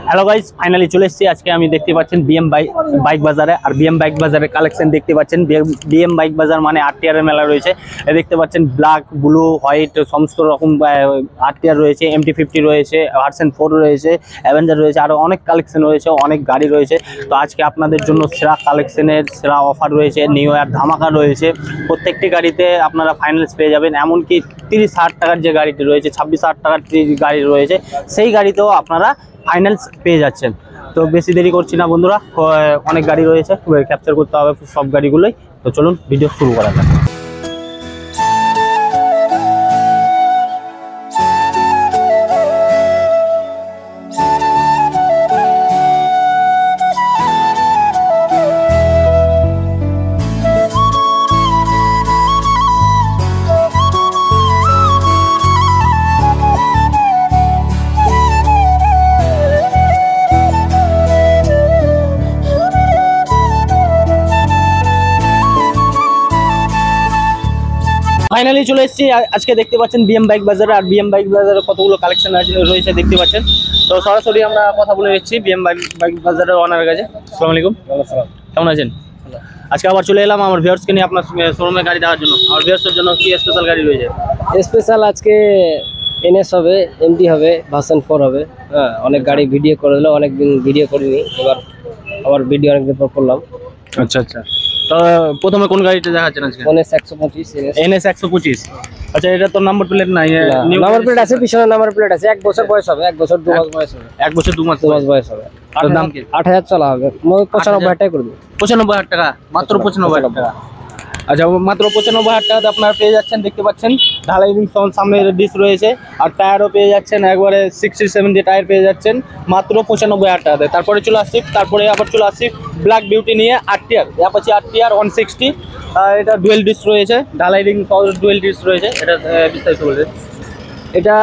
Hello guys, finally চলে এসেছি। আজকে আমি দেখতে পাচ্ছেন বিএম বাইক বাজারে। আর বিএম বাইক বাজারে কালেকশন দেখতে পাচ্ছেন। বিএম বাইক বাজার মানে আরটিআর এর মেলা রয়েছে। দেখতে পাচ্ছেন ব্ল্যাক, ব্লু, হোয়াইট সমস্ত রকম আরটিআর রয়েছে, MT-50 রয়েছে, ভার্সন 4 রয়েছে, অ্যাভেঞ্জার রয়েছে, আরও অনেক কালেকশন রয়েছে, অনেক গাড়ি রয়েছে। তো আজকে আপনাদের জন্য সেরা কালেকশনের সেরা অফার রয়েছে, নিউ ইয়ার ধামাকা রয়েছে। প্রত্যেকটি গাড়িতে আপনারা ফাইনান্স পেয়ে যাবেন। এমনকি 30,000 টাকার যে গাড়িটি রয়েছে, 26,000 টাকার গাড়ি রয়েছে, সেই গাড়িতেও আপনারা ফাইনান্স পেয়ে যাচ্ছেন। তো বেশি দেরি করছি না বন্ধুরা, অনেক গাড়ি রয়েছে, ক্যাপচার করতে হবে সব গাড়িগুলোই। তো চলুন ভিডিও শুরু করা যাক। ফাইনালি চলে এসেছি। আজকে দেখতে পাচ্ছেন বিএম বাইক বাজারে। আর বিএম বাইক বাজারে কতগুলো কালেকশন রয়েছে দেখতে পাচ্ছেন। তো সরাসরি আমরা কথা বলে নিচ্ছি বিএম বাইক বাজারের ওনারের কাছে। আসসালামু আলাইকুম। কেমন আছেন? আজকে আবার চলে এলাম আমার ভিউয়ার্সকে নিয়ে আপনার শোরুমে গাড়ি দেওয়ার জন্য। আমার ভিউয়ার্সের জন্য কি স্পেশাল গাড়ি রয়েছে? স্পেশাল আজকে NS হবে, MT হবে, ভার্সন 4 হবে। হ্যাঁ, অনেক গাড়ি ভিডিও করে দিল, অনেকদিন ভিডিও করিনি, এবার আবার ভিডিও অনেকদিন পর করলাম। আচ্ছা আচ্ছা। তো প্রথমে কোন গাড়িটা দেখাচ্ছেন আজকে? NS 125 NS 125। আচ্ছা, এটা তো নাম্বার প্লেট নাই? নাম্বার প্লেট আছে, পিছনে নাম্বার প্লেট আছে। 1 বছর বয়স হবে, 1 বছর 2 মাস বয়স হবে। 1 বছর 2 মাস বয়স হবে। আর দাম কি? 8,000 চলা হবে। 95,000 টাকা করে দেব। 95,000 টাকা, মাত্র 95,000 টাকা। আচ্ছা, মাত্র 95,000 টাকাতে আপনারা পেয়ে যাচ্ছেন। দেখতে পাচ্ছেন ঢালাই রিং সামনে ডিস রয়েছে, আর টায়ারও পেয়ে যাচ্ছেন একবারে 60-70 টায়ার পেয়ে যাচ্ছেন মাত্র 95,000 টাকাতে। তারপরে আবার চলে আসছি ব্ল্যাক বিউটি নিয়ে। RTR, Apache RTR 160। এটা ডুয়েল ডিস রয়েছে, ঢালাই রিং ডুয়েল ডিস রয়েছে। এটা বিস্তারিত বলবেন। এটা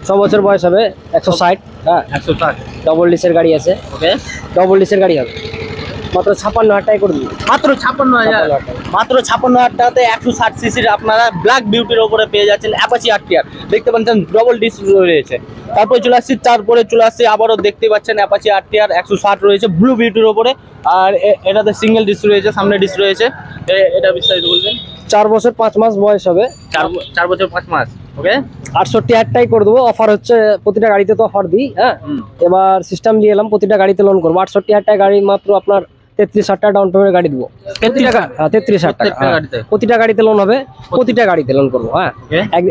6 বছর বয়স হবে, 160। হ্যাঁ, 160। ডবল ডিসের গাড়ি আছে। ওকে, ডবল ডিসের গাড়ি হবে, মাত্র 56,000 টাকা করে দিন। মাত্র 56,000। মাত্র 56,000 টাকাতে 160 সিসির আপনারা ব্ল্যাক বিউটির ওপরে পেয়ে যাচ্ছেন অ্যাপাচি আরটিআর। দেখতে পাচ্ছেন ডবল ডিস রয়েছে। তারপরে চলে আসছি আবারও দেখতে পাচ্ছেন অ্যাপাচি আরটিআর 160 রয়েছে ব্লু বিউটির ওপরে। আর এটাতে সিঙ্গেল ডিস রয়েছে, সামনে ডিস রয়েছে। এটা বিস্তারিত বলবেন। 4 বছর 5 মাস বয়স হবে। 4 বছর 5 মাস। ওকে, 68,000 টাকাই করে দেবো। অফার হচ্ছে, প্রতিটা গাড়িতে তো অফার দিই। হ্যাঁ, এবার সিস্টেম দিয়ে এলাম, প্রতিটা গাড়িতে লোন করবো। 68,000 টাকা গাড়ি, মাত্র আপনার 33,000 টাকা ডাউন পেমেন্ট গাড়ি দেবো। 33,000 টাকা প্রতিটা গাড়িতে লোন হবে, প্রতিটা গাড়িতে লোন করবো। হ্যাঁ,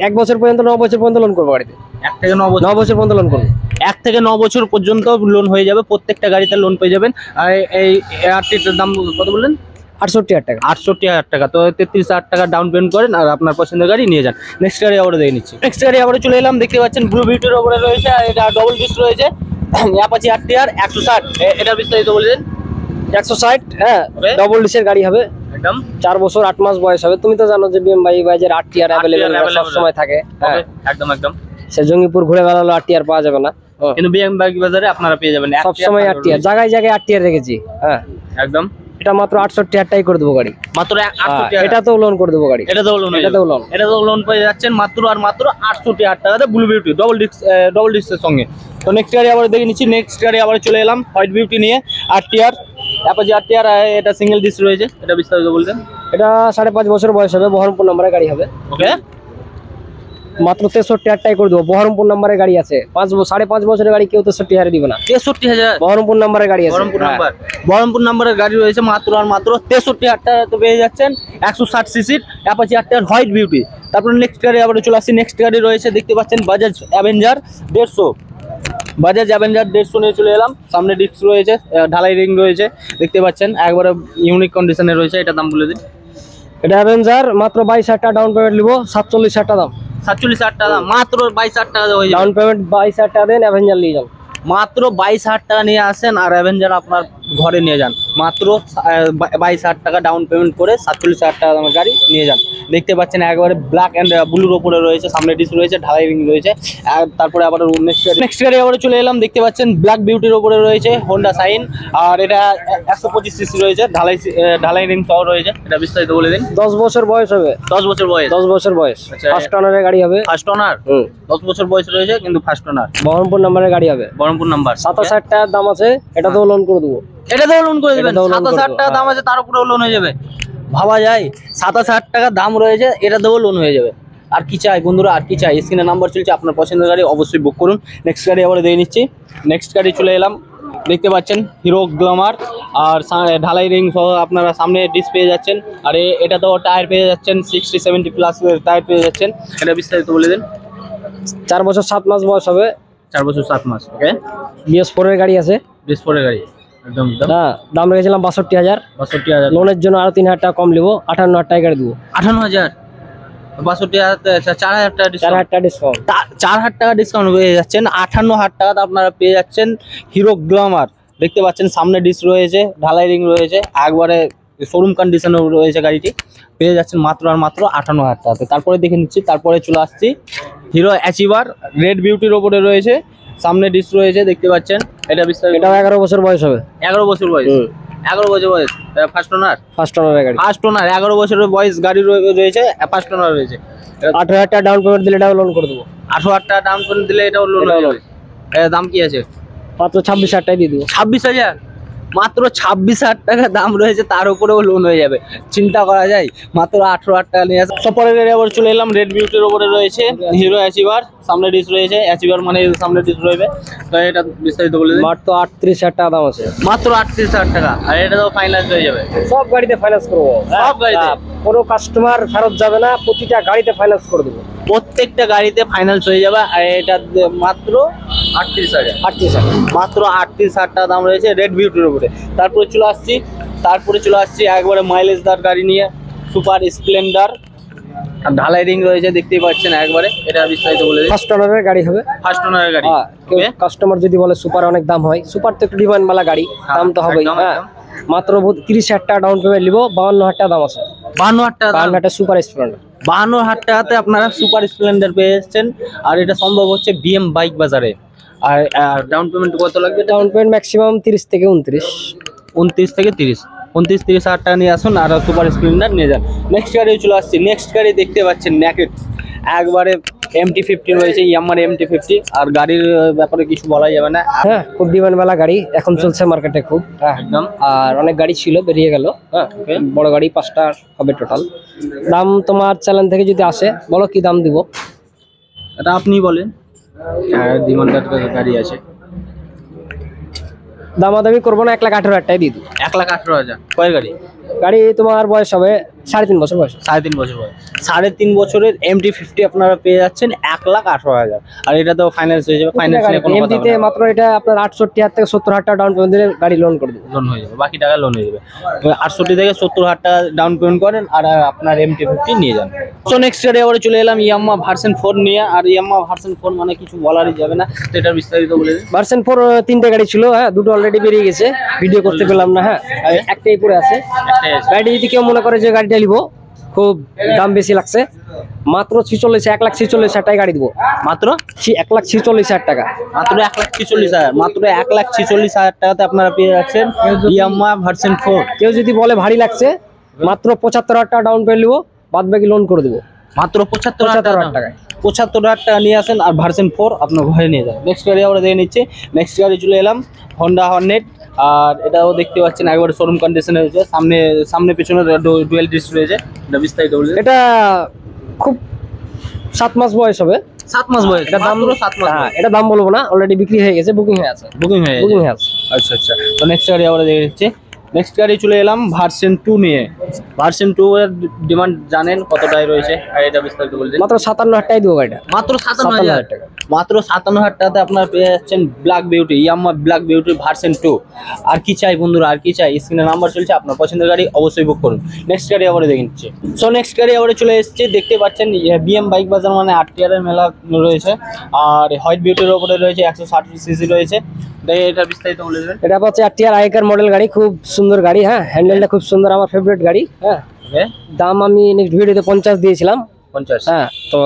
1 বছর পর্যন্ত 9 বছর পর্যন্ত লোন করবো গাড়িতে। 1 থেকে 9 বছর 9 বছর পর্যন্ত লোন করবো। 1 থেকে 9 বছর পর্যন্ত লোন হয়ে যাবে, প্রত্যেকটা গাড়িতে লোন পেয়ে যাবেন। আর এই আরটিআর দাম কত বললেন? 68,000 টাকা। 68,000 টাকা। তো 33,000 টাকা ডাউন পেমেন্ট করেন আর আপনার পছন্দের গাড়ি নিয়ে যান। নেক্সট গাড়ি আবার দেখে নিচ্ছি। নেক্সট গাড়ি আবার চলে এলাম। দেখতে পাচ্ছেন ব্লু বিউটির ওপরে রয়েছে, আর এটা ডবল ডিস রয়েছে, অ্যাপাচি আরটিআর 160। এটা বিস্তারিত বললেন। 160। হ্যাঁ, ডবল ডিসের গাড়ি হবে, একদম 4 বছর 8 মাস বয়স হবে। তুমি তো জানো যে বিএম বাজারে আরটিআর অ্যাভেলেবল সব সময় থাকে। হ্যাঁ, একদম একদম। সে জঙ্গিপুর ঘুরে বেড়ালো আরটিআর পাওয়া যাবে না, কিন্তু বিএম বাইক বাজারে আপনারা পেয়ে যাবেন সব সময় আরটিআর। জায়গায় জায়গায় আরটিআর রেখেছি। হ্যাঁ, একদম। এটা মাত্র 68,000 টাকাই করে দেবো গাড়ি, মাত্র 68,000। এটা তো লোন করে দেবো গাড়ি। এটা তো লোন পেয়ে যাচ্ছেন মাত্র 68,000 টাকাতে ব্লু বিউটি ডবল ডিস্কের সঙ্গে। তো নেক্সট গাড়ি আবার দেখে নিচ্ছি। নেক্সট গাড়ি আবার চলে এলাম হোয়াইট বিউটি নিয়ে, আরটিআর অ্যাপাচি আরটিআর। এটা সিঙ্গেল ডিস্ক রয়েছে। এটা বিস্তারিত বলছেন। এটা 5.5 বছর বয়স হবে, বহরমপুর নাম্বারের গাড়ি হবে। ওকে, মাত্র 63,000 টাকাই করে দেবো। বহরমপুর নাম্বারের গাড়ি আছে, 5.5 বছরের গাড়ি কেউ 63,000 দিবে না। 63,000 বহরমপুর নাম্বারের গাড়ি আছে। বহরমপুর নাম্বারের গাড়ি রয়েছে মাত্র আর মাত্র 63,000 টাকা পেয়ে যাচ্ছেন 160 সিসির অ্যাপাচি আরটিআর হোয়াইট বিউটি। তারপর নেক্সট গাড়ি আবার চলে আসছি। নেক্সট গাড়ি রয়েছে, দেখতে পাচ্ছেন বাজাজ অ্যাভেঞ্জার 150। বাজাজ অ্যাভেঞ্জার 150 নিয়ে চলে এলাম। সামনে ডিস্ক রয়েছে, ঢালাই রিং রয়েছে, দেখতে পাচ্ছেন একবারে ইউনিক কন্ডিশনে রয়েছে। এটা দাম বলে দিন। এটা অ্যাভেঞ্জার, মাত্র 22,000 টাকা ডাউন পেমেন্ট নিবো। 47,000 টাকা দাম। 47,000 টাকা মাত্র 22,000 টাকা ডাউন পেমেন্ট 22,000 টাকা দেন, অ্যাভেঞ্জার নিয়ে যান। মাত্র 22,000 টাকা নিয়ে আসেন আর অ্যাভেঞ্জার আপনার ঘরে নিয়ে যান। মাত্র 22,000 টাকা ডাউন পেমেন্ট করে 47,000 টাকা দামের গাড়ি নিয়ে যান। দেখতে পাচ্ছেন একবারে ব্ল্যাক অ্যান্ড ব্লুর ওপরে রয়েছে, সামনে ডিস রয়েছে, ঢালাই রিং রয়েছে। আর তারপরে আবার নেক্সট গাড়ি আবার চলে এলাম, দেখতে পাচ্ছেন ব্ল্যাক বিউটির ওপরে রয়েছে হোন্ডা সাইন, আর এটা 125 সিসি রয়েছে, ঢালাই রিং সহ রয়েছে। এটা বিস্তারিত বলে দিন। 10 বছর বয়স হবে। 10 বছর বয়স। 10 বছর বয়স। আচ্ছা, ফার্স্ট ওনারের গাড়ি হবে। First owner. 10 বছর বয়স রয়েছে কিন্তু ফার্স্ট ওনার। বহরমপুর নাম্বারের গাড়ি হবে। বহরমপুর নাম্বার। 27,000 টাকার দাম আছে, এটা তো লোন করে দেবো। এটা তো লোন করে দেবেন। 27,000 টাকা দাম আছে, তার উপরেও লোন হয়ে যাবে। ভাবা যায়, 27,000 টাকা দাম রয়েছে, এটা দেবো লোন হয়ে যাবে। আর কি চাই বন্ধুরা, আর কি চাই? স্ক্রিনে নাম্বার চলছে, আপনার পছন্দের গাড়ি অবশ্যই বুক করুন। নেক্সট গাড়ি আবার দিয়ে নিচ্ছি। নেক্সট গাড়ি চলে এলাম, দেখতে পাচ্ছেন হিরো গ্ল্যামার, আর ঢালাই রিং সহ আপনারা সামনে ডিস পেয়ে যাচ্ছেন। আর এটা তো টায়ার পেয়ে যাচ্ছেন 60-70 প্লাস টায়ার পেয়ে যাচ্ছেন। এটা বিস্তারিত বলে দিন। 4 বছর 7 মাস বয়স হবে। 4 বছর 7 মাস। ওকে। BS4 এর গাড়ি আছে। BS4 এর গাড়ি একদম। না, দাম রেখেছিলাম 62,000। 62,000। লোনের জন্য আরো 3,000 টাকা কম নেবো, 58,000 টাকা গাড়ি দেবো। 58,000। 62,000, 4,000 টাকা ডিসকাউন্ট। 4,000 টাকা ডিসকাউন্ট। 4,000 টাকা ডিসকাউন্ট পেয়ে যাচ্ছেন। 58,000 টাকাতে আপনারা পেয়ে যাচ্ছেন হিরো গ্ল্যামার। দেখতে পাচ্ছেন সামনে ডিস রয়েছে, ঢালাই রিং রয়েছে, একবারে শোরুম কন্ডিশনে রয়েছে গাড়িটি। পেয়ে যাচ্ছেন মাত্র আর মাত্র 58,000 টাকাতে। তারপরে দেখে নিচ্ছি, তারপরে চলে আসছি হিরো অ্যাচিভার, রেড বিউটির ওপরে রয়েছে, সামনে ডিস রয়েছে, দেখতে পাচ্ছেন। এটা বিস্তারিত। এটাও 11 বছর বয়স হবে। 11 বছর বয়স। 11 বছর বয়স। First owner. ফার্স্ট ওনারের গাড়ি। First owner. 11 বছরের বয়স গাড়ি রয়েছে, ফার্স্ট ওনার রয়েছে। 18,000 টাকা ডাউন পেমেন্ট দিলে এটাও লোন করে দেবো। 18,000 টাকা ডাউন পেমেন্ট দিলে এটাও লোন হয়ে যাবে। এর দাম কি আছে? মাত্র 26,000 টাকা দিয়ে দেবো। 26,000। মাত্র 26,000 টাকা দাম রয়েছে, তার উপরেও লোন হয়ে যাবে। চিন্তা করা যায়, মাত্র 18,000 টাকা নিয়ে আসে। সপরের গাড়ি আবার চলে এলাম, রেড বিউটির ওপরে রয়েছে হিরো অ্যাচিভার, সামনে ডিস রয়েছে, অ্যাচিভার মানে সামনে ডিস রয়েছে। তো এটা বিস্তারিত বলে দিন। মাত্র 38,000 টাকা দাম আছে। মাত্র 38,000 টাকা, আর এটা তো ফাইনান্স হয়ে যাবে। সব গাড়িতে ফাইন্যান্স করবো। সব গাড়িতে। কোনো কাস্টমার ফেরত যাবে না, প্রতিটা গাড়িতে ফাইন্যান্স করে দেবো। প্রত্যেকটা গাড়িতে ফাইন্যান্স হয়ে যাবে। আর এটা মাত্র 38,000। 38,000। মাত্র 38,000 টাকা দাম রয়েছে রেড বিউটির উপরে। তারপরে চলে আসছি একবারে মাইলেজদার গাড়ি নিয়ে, সুপার স্প্লেন্ডার, ঢালাই রিং রয়েছে, দেখতেই পাচ্ছেন একবারে। এটা বিস্তারিত বলে দিন। ফার্স্ট ওনারের গাড়ি হবে। ফার্স্ট ওনারের গাড়ি। কাস্টমার যদি বলে সুপার অনেক দাম হয়, সুপার তো একটু ডিমান্ড মালা গাড়ি, দাম তো হবেই। হ্যাঁ, মাত্র 30,000 টাকা ডাউন পেমেন্ট নিবো, 52,000 টাকা দাম আছে। 52,000 টাকা। 52,000 টাকা সুপার স্প্লেন্ডার। 52,000 টাকাতে আপনারা সুপার স্প্লেন্ডার পেয়ে যাচ্ছেন। আর এটা সম্ভব হচ্ছে BM বাইক বাজারে। আর ডাউন পেমেন্ট কত লাগবে? ডাউন পেমেন্ট ম্যাক্সিমাম 30 থেকে 29। 29 থেকে 30। 29-30,000 টাকা নিয়ে আসুন, আর সুপার স্প্লেন্ডার নিয়ে যান। নেক্সট গাড়ি চলে আসছি। নেক্সট গাড়ি দেখতে পাচ্ছেন নেকেড, একবারে MT-50 রয়েছে, ইয়ামার MT-50। আর গাড়ির ব্যাপারে কিছু বলা যাবে না। হ্যাঁ, খুব ডিমান্ড মালা গাড়ি, এখন চলছে মার্কেটে খুব। একদম। আর অনেক গাড়ি ছিল, বেরিয়ে গেল। হ্যাঁ, বড় গাড়ি 5টা হবে টোটাল। দাম তোমার চ্যানেল থেকে যদি আসে, বলো কি দাম দিব? এটা আপনি বলেন। ডিমান্ডের গাড়ি আছে, দামাদামি করবো না, 1,18,000 টাকা দিয়ে দিব। 1,18,000। কয় গাড়ি? গাড়ি তোমার বয়স হবে 3.5 বছর বয়স। 3.5 বছর বয়স। 3.5 বছরের MT-50 আপনারা পেয়ে যাচ্ছেন 1,18,000। আর এটা তো ফাইন্যান্স হয়ে যাবে। ফাইন্যান্স নিয়ে কোনো কথা এমটিতে মাত্র এটা আপনার 68,000 থেকে 70,000 টাকা ডাউন পেমেন্ট দিলে গাড়ি লোন করে দেবো। লোন হয়ে যাবে, বাকি টাকা লোন হয়ে যাবে। 68 থেকে 70,000 টাকা ডাউন পেমেন্ট করেন, আর আপনার MT-50 নিয়ে যান। সো নেক্সট গাড়ি আবার চলে এলাম ইয়ামাহা ভার্সন 4 নিয়ে। আর ইয়ামাহা ভার্সন 4 মানে কিছু বলারই যাবে না। তো এটার বিস্তারিত বলে দিন। ভার্সন 4 3টে গাড়ি ছিল। হ্যাঁ, 2টো অলরেডি বেরিয়ে গেছে, ভিডিও করতে পেলাম না। হ্যাঁ, একটাই পড়ে আছে। গাড়ি যদি কেউ মনে করে যে গাড়িটা নিব, খুব দাম বেশি লাগছে, মাত্র 1,46,000 টাকা গাড়ি দিব। মাত্র 1,46,000 টাকা। মাত্র 1,46,000। মাত্র 1,46,000 টাকাতে আপনারা পেয়ে যাচ্ছেন ইয়ামাহা ভার্সন 4। কেউ যদি বলে ভারী লাগছে, মাত্র 75,000 টাকা ডাউন পেমেন্ট নিবো, বাদ বাকি লোন করে দেবো। মাত্র 75,000 টাকায়। 75,000 টাকা নিয়ে আসেন, আর ভার্সন 4 আপনার ঘরে নিয়ে যান। নেক্সট গাড়ি আমরা দেখে নিচ্ছি। নেক্সট গাড়ি চলে এলাম হন্ডা হর্নেট। আর এটাও দেখতে পাচ্ছেন একবারে শোরুম কন্ডিশনে রয়েছে, সামনে পিছনে ডুয়েল ডিস্ক রয়েছে। এটা বিস্তারিত বলুন। এটা খুব 7 মাস বয়স হবে। 7 মাস বয়স। এটা দাম হলো 7 মাস। হ্যাঁ, এটা দাম বলবো না, অলরেডি বিক্রি হয়ে গেছে, বুকিং হয়ে আছে। বুকিং হয়ে আছে। আচ্ছা। তো নেক্সট গাড়ি আমরা দেখে নিচ্ছি। নেক্সট গাড়ি চলে এলাম ভার্সন 2 নিয়ে। ভার্সন 2 এর ডিমান্ড জানেন কতটাই রয়েছে, আর এটা বিস্তারিত বলতে মাত্র 57,000 টাকায় দেবো গাড়িটা। মাত্র 57,000 টাকা। মাত্র 57,000 টাকাতে আপনার পেয়ে যাচ্ছেন black beauty, Yamaha black beauty version 2। আর কি চাই বন্ধুরা, আর কি চাই? স্ক্রিনে নাম্বার চলছে, আপনার পছন্দের গাড়ি অবশ্যই বুক করুন। নেক্সট গাড়ি আবার দেখে নিচ্ছি। সো নেক্সট গাড়ি আবার চলে এসেছে, দেখতে পাচ্ছেন বিএম বাইক বাজার মানে RTR এর মেলা রয়েছে। আর হোয়াইট বিউটির উপরে রয়েছে 160 সিসি রয়েছে। এটা বিস্তারিত বলে দেবেন। এটা হচ্ছে RTR আগেকার মডেল গাড়ি, খুব সুন্দর গাড়ি। হ্যাঁ, হ্যান্ডেলটা খুব সুন্দর, আমার ফেভারিট গাড়ি। হ্যাঁ, দাম আমি নেক্সট ভিডিওতে 50 দিয়েছিলাম। 50? হ্যাঁ, তো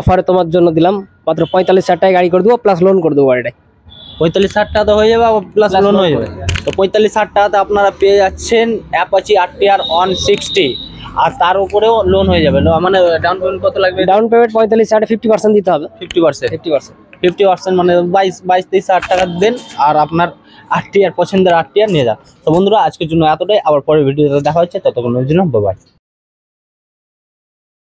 অফারে তোমার জন্য দিলাম মাত্র 45,000 টাকায় গাড়ি করে দেবো, প্লাস লোন করে দেবো গাড়িটায়। 45,000 টাকা তো হয়ে যাবে, প্লাস লোন হয়ে যাবে। তো 45,000 টাকাতে আপনারা পেয়ে যাচ্ছেন অ্যাপাচি RTR 160, আর তার উপরেও লোন হয়ে যাবে। মানে ডাউন পেমেন্ট কত লাগবে? ডাউন পেমেন্ট 45,000, 50% দিতে হবে। 50% মানে 22-23,000 টাকা দেন, আর আপনার RTR পছন্দের RTR নিয়ে যান। তো বন্ধুরা আজকের জন্য এতটাই, আবার পরের ভিডিওতে দেখা হচ্ছে, ততক্ষণের জন্য বাই বাই।